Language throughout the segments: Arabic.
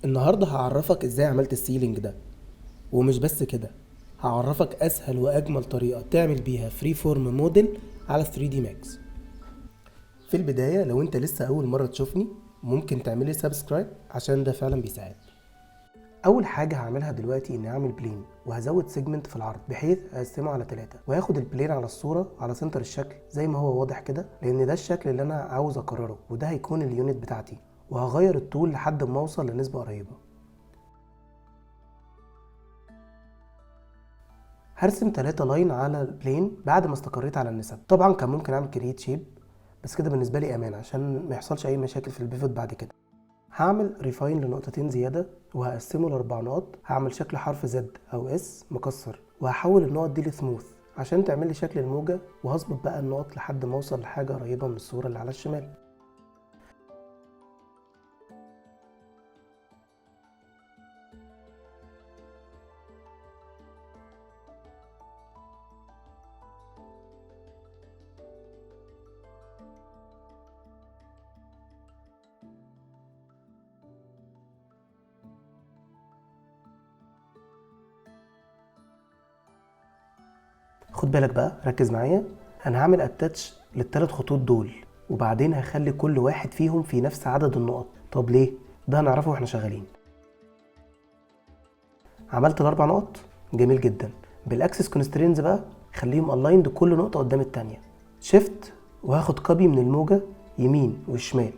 النهاردة هعرفك ازاي عملت السيلينج ده. ومش بس كده، هعرفك اسهل واجمل طريقة تعمل بيها فري فورم موديل على 3 دي ماكس. في البداية لو انت لسه اول مرة تشوفني ممكن تعملي سبسكرايب عشان ده فعلا بيساعد. اول حاجة هعملها دلوقتي اني اعمل بلين وهزود سيجمنت في العرض بحيث اقسمه على 3 وهاخد البلين على الصورة على سنتر الشكل زي ما هو واضح كده، لان ده الشكل اللي انا عاوز اكرره وده هيكون اليونت بتاعتي، وهغير الطول لحد ما اوصل لنسبة قريبة. هرسم 3 لاين على البلين بعد ما استقريت على النسب. طبعا كان ممكن اعمل كرييت شيب بس كده بالنسبه لي امان عشان ما يحصلش اي مشاكل في البيفوت بعد كده. هعمل ريفاين لنقطتين زياده وهقسمه لاربع نقط. هعمل شكل حرف زد او اس مكسر وهحول النقط دي لسموث عشان تعمل لي شكل الموجه، وهظبط بقى النقط لحد ما اوصل لحاجه قريبه من الصوره اللي على الشمال. خد بالك بقى، ركز معايا. انا هعمل اتاتش للثلاث خطوط دول وبعدين هخلي كل واحد فيهم في نفس عدد النقط. طب ليه؟ ده هنعرفه واحنا شغالين. عملت الاربع نقط، جميل جدا. بالاكسس كونسترينز بقى خليهم الايند كل نقطه قدام الثانيه. شيفت وهاخد كوبي من الموجه يمين والشمال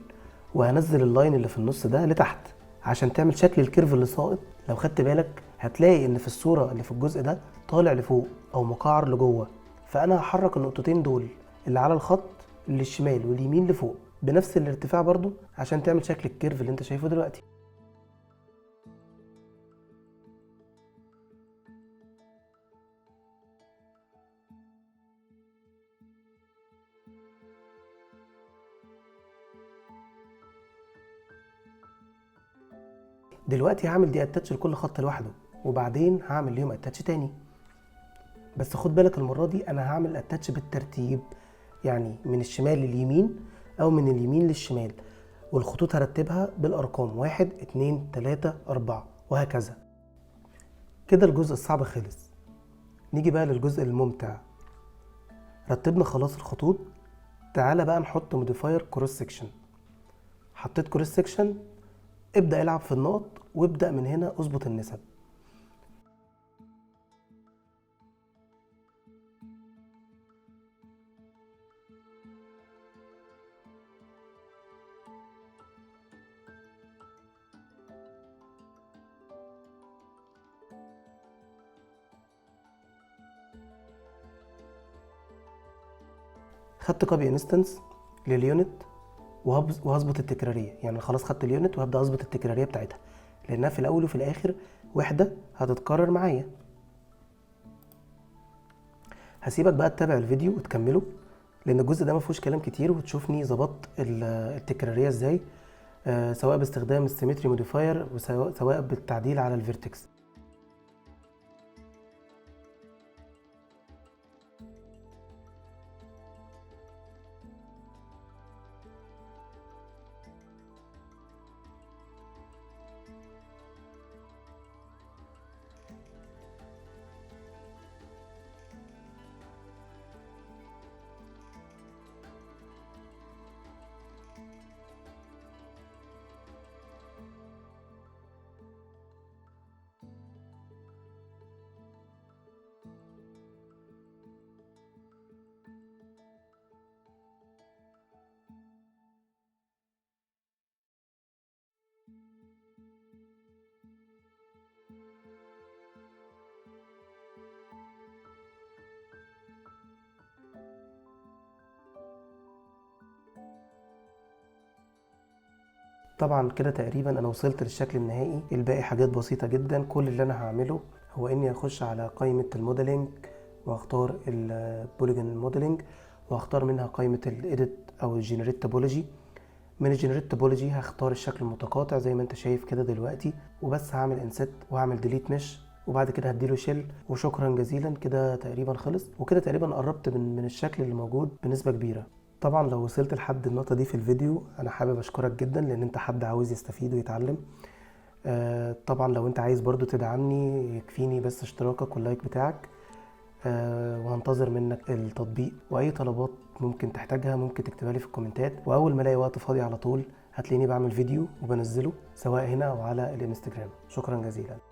وهنزل اللاين اللي في النص ده لتحت عشان تعمل شكل الكيرف اللي ساقط. لو خدت بالك هتلاقي ان في الصوره اللي في الجزء ده طالع لفوق او مقعر لجوه، فانا هحرك النقطتين دول اللي على الخط للشمال واليمين لفوق بنفس الارتفاع برضو عشان تعمل شكل الكيرف اللي انت شايفه دلوقتي. دلوقتي هعمل دي اتاتش لكل خط لوحده وبعدين هعمل ليهم اتاتش تاني. بس خد بالك المرة دي انا هعمل اتاتش بالترتيب، يعني من الشمال لليمين او من اليمين للشمال، والخطوط هرتبها بالارقام 1 2 3 4 وهكذا. كده الجزء الصعب خلص. نيجي بقى للجزء الممتع. رتبنا خلاص الخطوط، تعالى بقى نحط موديفاير كروس سيكشن. حطيت كروس سيكشن، ابدأ العب في النقط وابدأ من هنا اظبط النسب. خدت كوبي انستنس لليونت وهظبط التكراريه، يعني خلاص خدت اليونت وهبدا اظبط التكراريه بتاعتها لانها في الاول وفي الاخر وحده هتتكرر معايا. هسيبك بقى تتابع الفيديو وتكمله لان الجزء ده ما فيهوش كلام كتير، وتشوفني ظبطت التكراريه ازاي، سواء باستخدام السيمتري موديفاير وسواء بالتعديل على الفيرتكس. طبعا كده تقريبا انا وصلت للشكل النهائي. الباقي حاجات بسيطة جدا. كل اللي انا هعمله هو اني اخش على قائمة الموديلنج واختار البوليجون موديلنج واختار منها قائمة الايديت او الجنريت توبولوجي. من الجنريت توبولوجي هختار الشكل المتقاطع زي ما انت شايف كده دلوقتي، وبس هعمل انسيت وهعمل ديليت مش وبعد كده هديله شيل وشكرا جزيلا. كده تقريبا خلص وكده تقريبا قربت من الشكل اللي موجود بنسبة كبيرة. طبعا لو وصلت لحد النقطة دي في الفيديو انا حابب اشكرك جدا لان انت حد عاوز يستفيد ويتعلم. طبعا لو انت عايز برضو تدعمني يكفيني بس اشتراكك واللايك بتاعك. وهنتظر منك التطبيق، واي طلبات ممكن تحتاجها ممكن تكتبها لي في الكومنتات، واول ما الاقي وقت فاضي على طول هتلاقيني بعمل فيديو وبنزله سواء هنا او على الانستجرام. شكرا جزيلا.